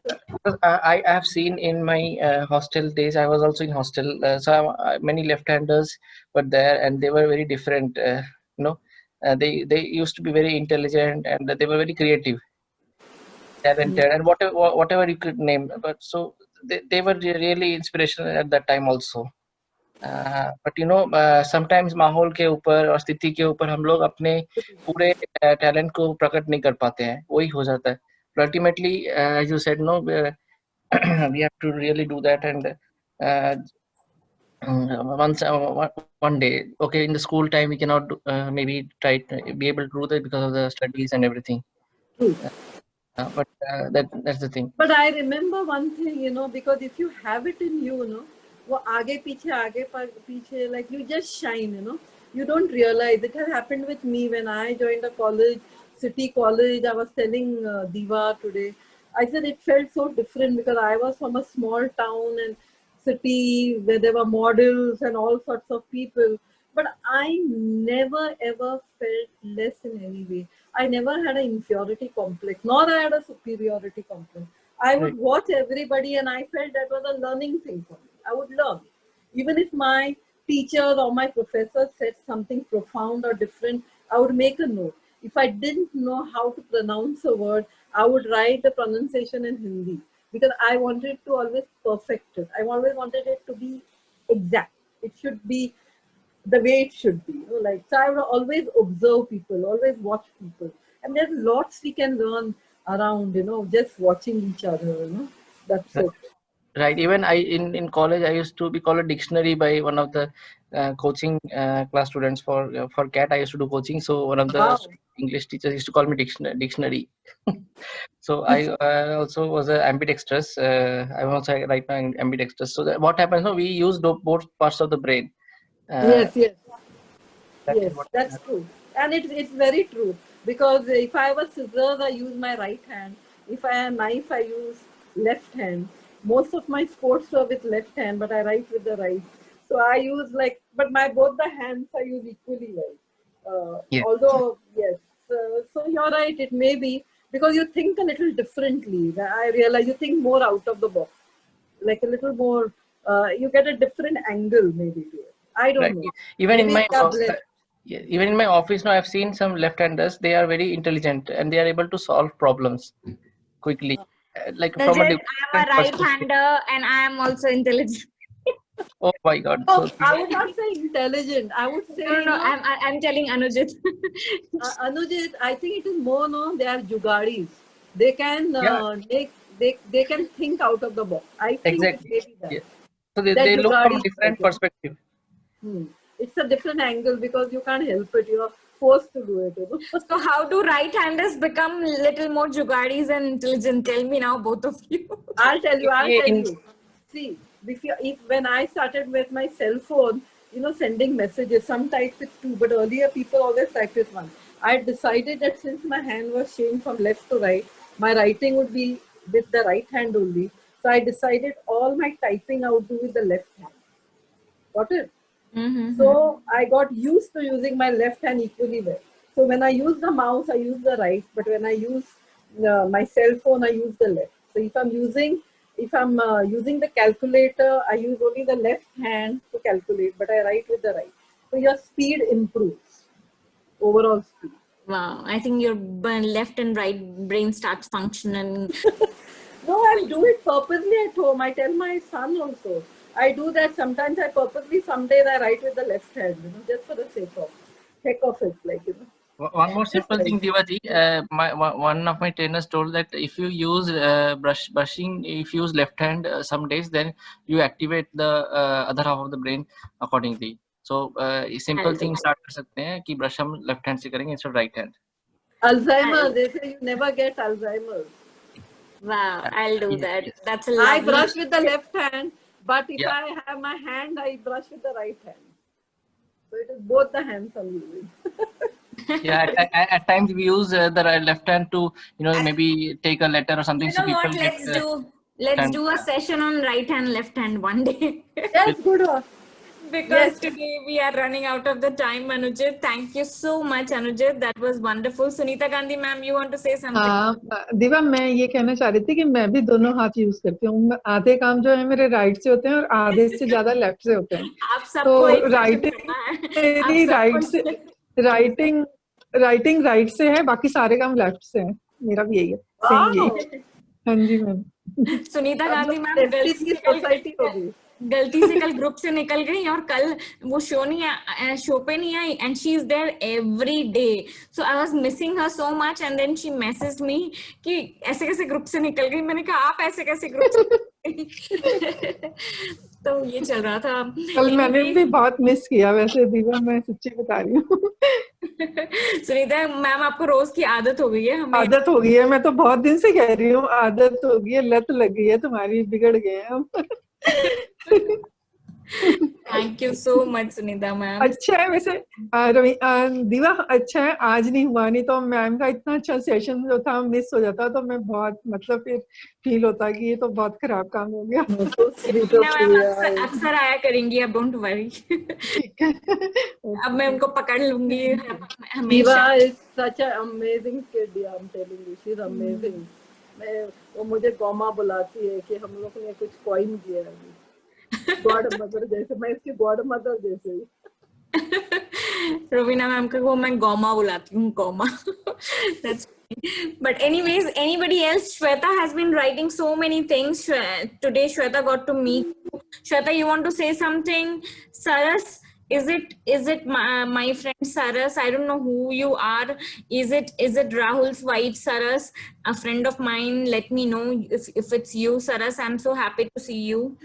I have seen in my hostel days, I was also in hostel, so many left-handers were there, and they were very different. You know, they used to be very intelligent and they were very creative, talented, and whatever you could name. But so they were really inspirational at that time also. But you know, sometimes माहौल के ऊपर और स्थिति के ऊपर हम लोग अपने पूरे टैलेंट को प्रकट नहीं कर पाते हैं, वही हो जाता है. But ultimately, as you said, no, we have to really do that. And uh, once one day, okay, in the school time we cannot maybe try to be able to do that because of the studies and everything. True. But that's the thing. But I remember one thing, because if you have it in you, वो आगे पीछे, like you just shine, You don't realize. It has happened with me when I joined a college, city college. I was telling Diva today. I said it felt so different because I was from a small town and city where there were models and all sorts of people. But I never ever felt less in any way. I never had an inferiority complex, nor I had a superiority complex. I Right. would watch everybody and I felt that was a learning thing for me. I would learn. Even if my teacher or my professor said something profound or different, I would make a note. If I didn't know how to pronounce a word, I would write the pronunciation in Hindi because I wanted to always perfect it. I always wanted it to be exact. It should be the way it should be. Like, so I would always observe people, always watch people, and there's lots we can learn around, just watching each other. That's Right. it. Right. Even I in college, I used to be called a dictionary by one of the coaching class students for CAT. I used to do coaching, so one of the Wow. English teachers used to call me dictionary. So I also was a ambidextrous. I'm also right now ambidextrous. So that what happens? No, we use both parts of the brain. Uh, Yes, yes. that is Yes, what. that's true. And it's very true. Because if I have a scissors, I use my right hand. If I have a knife, I use left hand. Most of my sports are with left hand, but I write with the right. So I use but my both the hands I use equally well. Yeah. Although, yes. So you're right, it may be because you think a little differently. I realize you think more out of the box, like a little more, you get a different angle maybe to it. I don't Right. know. Even in Maybe my we are blessed. yeah, even in my office now, I've seen some left-handers. They are very intelligent and they are able to solve problems quickly, like from a Legit, I'm different a perspective. right-hander and I am also intelligent. Oh my God. Oh, So I would not say intelligent. I would No, say, no, I'm telling Anujit. Anujit, I think it is more, no, they are jugadis. They can yeah, they can think out of the box. I think it exactly. may be that. Yeah. So they, They're they look from a jugadis, different perspective. Hmm. It's a different angle because you can't help it. You're forced to do it. So how do right-handers become little more jugadis and intelligent? Tell me now, both of you. I'll tell you. I'll Yeah, tell you. See, if when I started with my cell phone, sending messages, some typed with two, but earlier people always typed with one. I decided that since my hand was changed from left to right, my writing would be with the right hand only. So I decided all my typing I would do with the left hand. Got it? Mm-hmm. So I got used to using my left hand equally well. So when I use the mouse, I use the right, but when I use my cell phone, I use the left. So if I'm using the calculator, I use only the left hand to calculate, but I write with the right. So your speed improves, overall speed. Wow, I think your left and right brain starts functioning. No, I do it purposely at home. I tell my son also. I do that sometimes. I purposely some days I write with the left hand, just for the sake of heck of it, One more simple thing, Divaji. One of my trainers told that if you use brushing, if you use left hand some days, then you activate the other half of the brain accordingly. So simple thing start कर सकते हैं कि brush हम left hand से करेंगे instead of right hand. Alzheimer, they say you never get Alzheimer. Wow, I'll do that. Yes. That's a I lovely. brush with the left hand, but if Yeah. I have my hand, I brush with the right hand. So it is both the hands I'm using. Yeah, at times we use the left hand to, maybe take a letter or something. You So know people what? get Let's time. do a session on right hand, left hand one day. Yes, good one. Because Yes. today we are running out of the time, Anujit. Thank you so much, Anujit. That was wonderful. Sunita Gandhi, ma'am, you want to say something? हाँ दिवा, मैं ये कहना चाह रही थी कि मैं भी दोनों हाथ यूज करती हूँ। आधे काम जो है मेरे राइट से होते हैं और आधे से ज्यादा लेफ्ट से होते हैं। आप सबको एक तो सेशन राइटिंग करना है। मेरी आप राइट से, सबको राइटिंग राइट से है, बाकी सारे काम लेफ्ट से है। मेरा भी यही है, सेम यही। हाँ जी मैम। सुनीता हम गांधी लोग मैम प्रेस्टीज की सोसाइटी होगी। गलती से कल ग्रुप से निकल गई और कल वो शो पे नहीं आई and she is there every day, so I was missing her so much and then she messaged me कि ऐसे कैसे ग्रुप से निकल गई। मैंने कहा आप ऐसे कैसे ग्रुप से तो ये चल रहा था। कल मैंने भी बहुत मिस किया वैसे दिवा, मैं सच्ची बता रही हूँ। सुनीता मैम आपको रोज की आदत हो गई है। हमें आदत हो गई है, मैं तो बहुत दिन से कह रही हूँ, आदत हो गई है, लत लग गई है तुम्हारी, बिगड़ गए हैं हम। Thank you so much Sunita ma'am. अच्छा है वैसे दिवा, अच्छा है आज नहीं हुआ, नहीं तो मैम का इतना अच्छा सेशन जो था मिस हो जाता, तो मैं बहुत मतलब फिर फील होता कि ये तो बहुत खराब काम हो गया। So sweet of ma'am you, yeah. अक्सर आया करेंगी, अब डोंट वरी। ठीक है। अब मैं उनको पकड़ लूंगी हमेशा। Diva is such an amazing kid, yeah, I'm telling you, she's amazing. वो मुझे गौमा बुलाती है कि हम लोग ने कुछ कॉइन किया है अभी। गॉड मदर जैसे, मैं इसकी गॉड मदर जैसे ही। रोवीना मैम को मैं गौमा बुलाती हूँ, गौमा। That's but anyways, anybody else? Shweta has been writing so many things. Today Shweta got to meet you. Shweta, you want to say something? Saras, is it my friend Saras? I don't know who you are. Is it Rahul's wife Saras, a friend of mine? Let me know if it's you, Saras. I'm so happy to see you.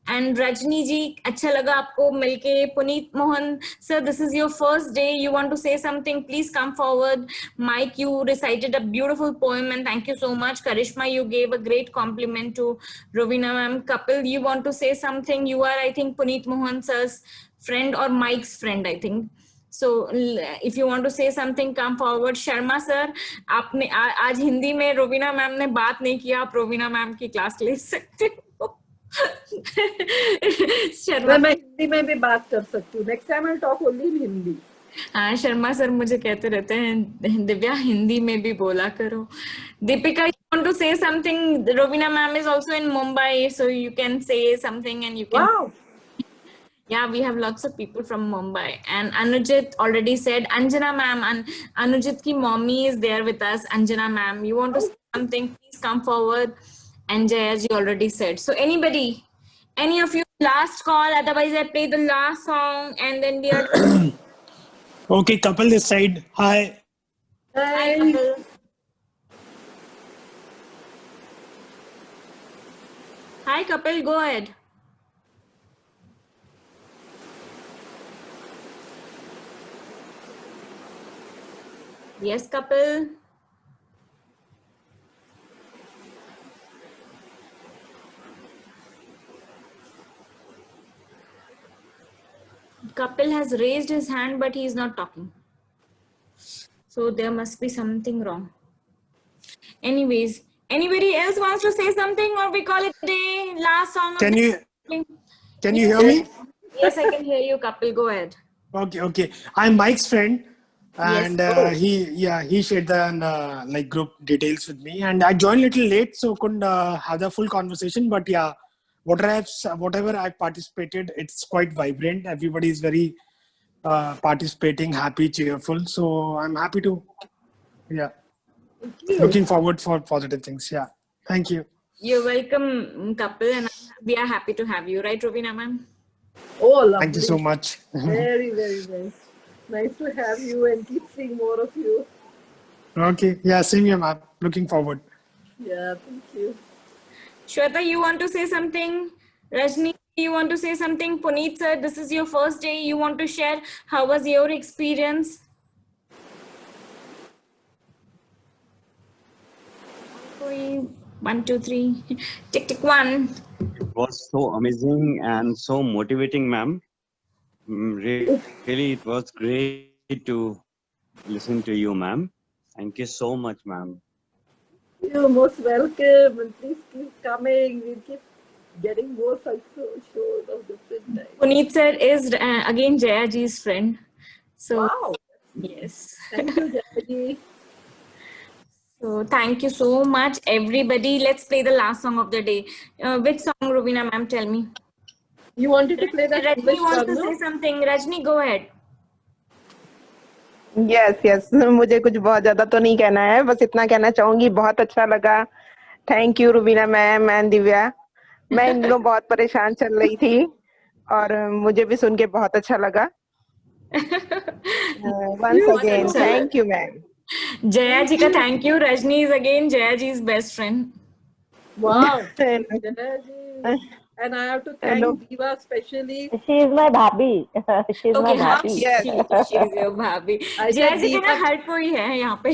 And Rajni ji, अच्छा लगा आपको मिलके। Puneet Mohan sir, this is your first day, you want to say something, please come forward. Mike, you recited a beautiful poem and thank you so much. Karishma, you gave a great compliment to Roweena ma'am. Kapil, you want to say something? You are, I think, Puneet Mohan sir's friend or Mike's friend, I think. So if you want to say something, come forward. Sharma sir, आपने आज हिंदी में रोवीना ma'am ने बात नहीं किया, आप रोवीना ma'am की class ले सकते हो। शर्मा, मैं हिंदी में भी बात कर सकती हूँ। Next time I talk only in Hindi. हाँ, शर्मा सर मुझे कहते रहते हैं दिव्या हिंदी में भी बोला करो। Deepika, you want to say something? Roweena ma'am is also in Mumbai, so you can say something and you can. Wow. Yeah, we have lots of people from Mumbai. And Anujit already said, Anjana ma'am, and Anujit ki mommy is there with us. Anjana ma'am, you want to say something? Please come forward. And Jayaji already said. So anybody, any of you, last call, otherwise I play the last song and then we are... Okay, Kapil this side. Hi. Hi, Kapil. Hi, Kapil, go ahead. Yes, Kapil. Kapil has raised his hand, but he is not talking. So there must be something wrong. Anyways, anybody else wants to say something or we call it a day? Last song. Can you hear me? Yes, I can hear you, Kapil. Go ahead. Okay. I'm Mike's friend, and Yes. he shared the like group details with me, and I joined a little late, so couldn't have the full conversation. But yeah, whatever I've participated, it's quite vibrant. Everybody is very participating, happy, cheerful. So I'm happy to, looking forward for positive things. Yeah, thank you. You're welcome, Kapil, and we are happy to have you, right, Roweena ma'am? Oh, lovely. Thank you so much. Very, very nice. Nice to have you and keep seeing more of you. Okay. Yeah, same here, ma'am. Looking forward. Yeah, thank you. Shweta, you want to say something? Rajni, you want to say something? Puneet sir, this is your first day. You want to share how was your experience? One, two, three. Tick, tick, one. It was so amazing and so motivating, ma'am. Really, it was great to listen to you, ma'am. Thank you so much, ma'am. You're most welcome, and please keep coming. We'll keep getting more such shows of different types. Puneet sir is again Jayaji's friend. So, Wow. yes. Thank you, Jackie. So, thank you so much, everybody. Let's play the last song of the day. Which song, Roweena ma'am? Tell me. You wanted to play that Rajni English wants one, to no? say something. Rajni, go ahead. Yes मुझे कुछ बहुत ज्यादा तो नहीं कहना है, बस इतना कहना चाहूंगी बहुत अच्छा लगा. Thank you Rubina ma'am and Divya. मैं इन दिनों बहुत परेशान चल रही थी और मुझे भी सुन के बहुत अच्छा लगा. Once again thank you ma'am. Jaya ji ka thank you. Rajni is again Jaya ji's best friend. Wow. Jackie. And I have to thank Diva especially. She is my bhabhi. She's my Okay, हाँ, bhabhi. Yes. she is your bhabhi. I Jaya said ji के ना Diva, हर कोई है यहाँ पे.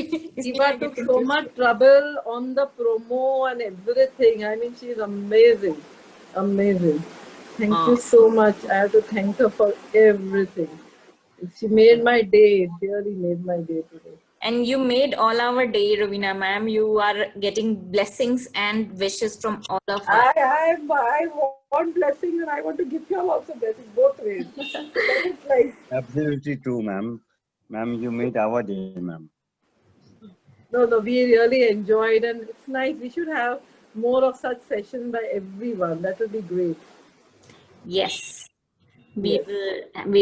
Diva took so much trouble on the promo and everything. I mean, she's amazing. Amazing. Thank you so much. I have to thank her for everything. She made my day. It really made my day today. And you made all our day, Roweena ma'am. You are getting blessings and wishes from all of us. I want blessings and I want to give you all also blessings both ways. So that is like, Absolutely true, ma'am. Ma'am, you made our day, ma'am. no, we really enjoyed and it's nice. We should have more of such sessions by everyone. That would be great. Yes. We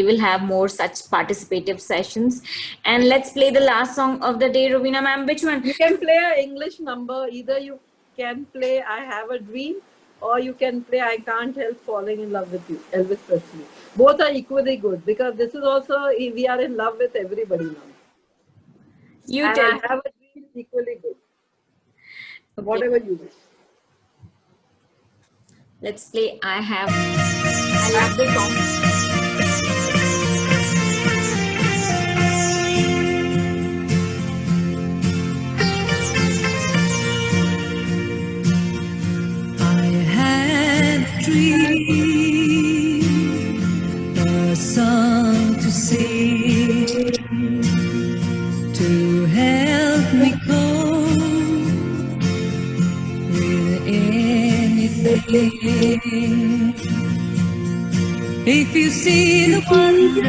will have more such participative sessions. And let's play the last song of the day, Roweena ma'am. Which one? You can play an English number. Either you can play I Have a Dream or you can play I Can't Help Falling in Love with You, Elvis Presley. Both are equally good because this is also, we are in love with everybody now. You and tell. I Have a Dream is equally good. Okay. Whatever you wish. Let's play I love the song. I had a dream, a song to sing, to help me cope with anything. If you see the wonder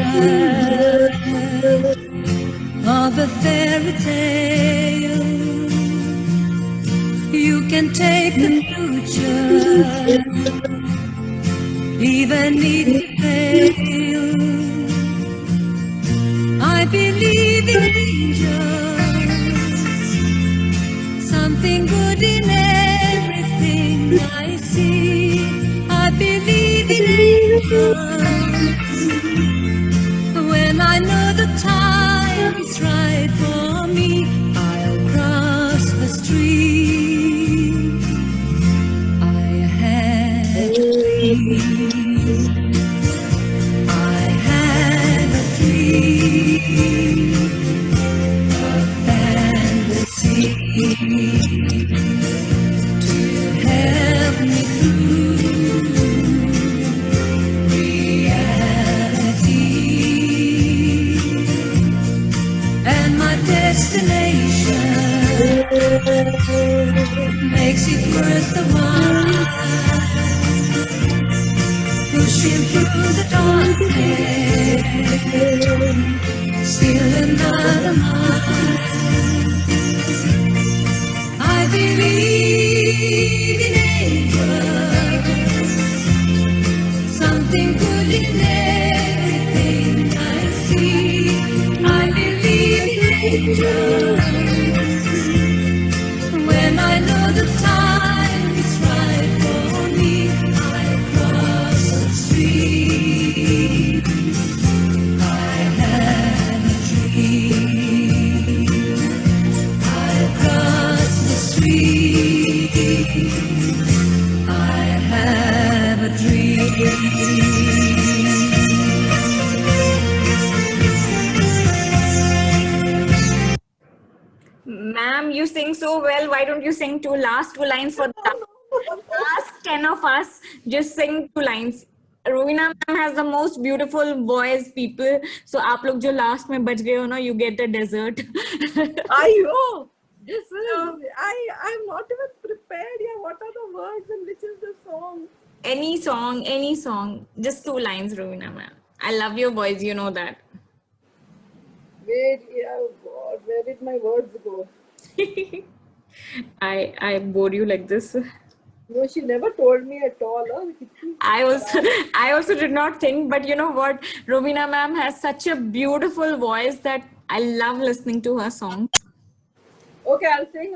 of a fairy tale, you can take the future, even if you fail. I believe in angels, something good in everything I see. I believe in angels, when I know the time is right for me, I'll cross the street. I had a dream. I had a dream, a fantasy to help me through reality. And my destination makes it worth the while, pushing through the darkness, still another mile. I believe in angels, something good in everything I see. I believe in angels, when I know the time is right for me, I'll cross the street. I had Ma'am, you sing so well. Why don't you sing last two lines for the last 10 of us? Just sing two lines. Roweena ma'am has the most beautiful voice, people. So आप लोग जो last में बच गए हो ना, you get the dessert. Ayo, this is So- I'm not even prepared. Yeah, what are the words and which is the song? Any song. Just two lines, Roweena ma'am. I love your voice, you know that. Wait, yeah, oh God, where did my words go? I bore you like this. No, she never told me at all. Huh? I also did not think, but you know what? Roweena ma'am has such a beautiful voice that I love listening to her songs. Okay, I'll sing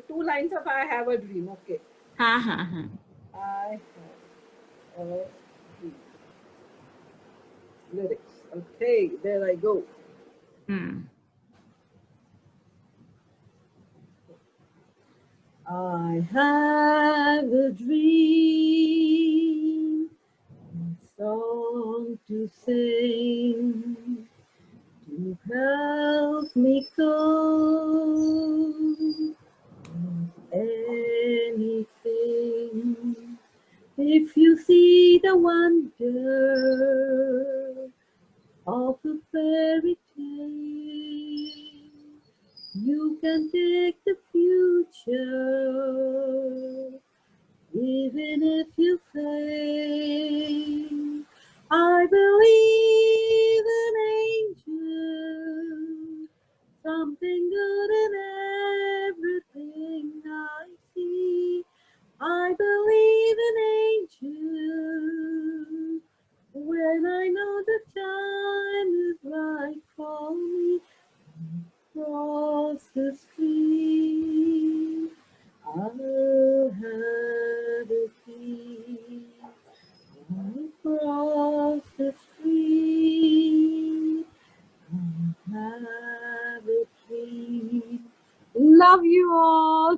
two lines of I Have a Dream. Okay. Ha ha ha. I have a dream. Lyrics. Okay, there I go. I have a dream, a song to sing, to help me cope with anything. If you see the wonder of a fairy tale, you can take the future, even if you fail. I believe in angels, something good in everything I see. I believe in angels when I know the time is right for me. Cross the street, I'll have a peace. I'll cross the street, I'll have a dream. Love you all.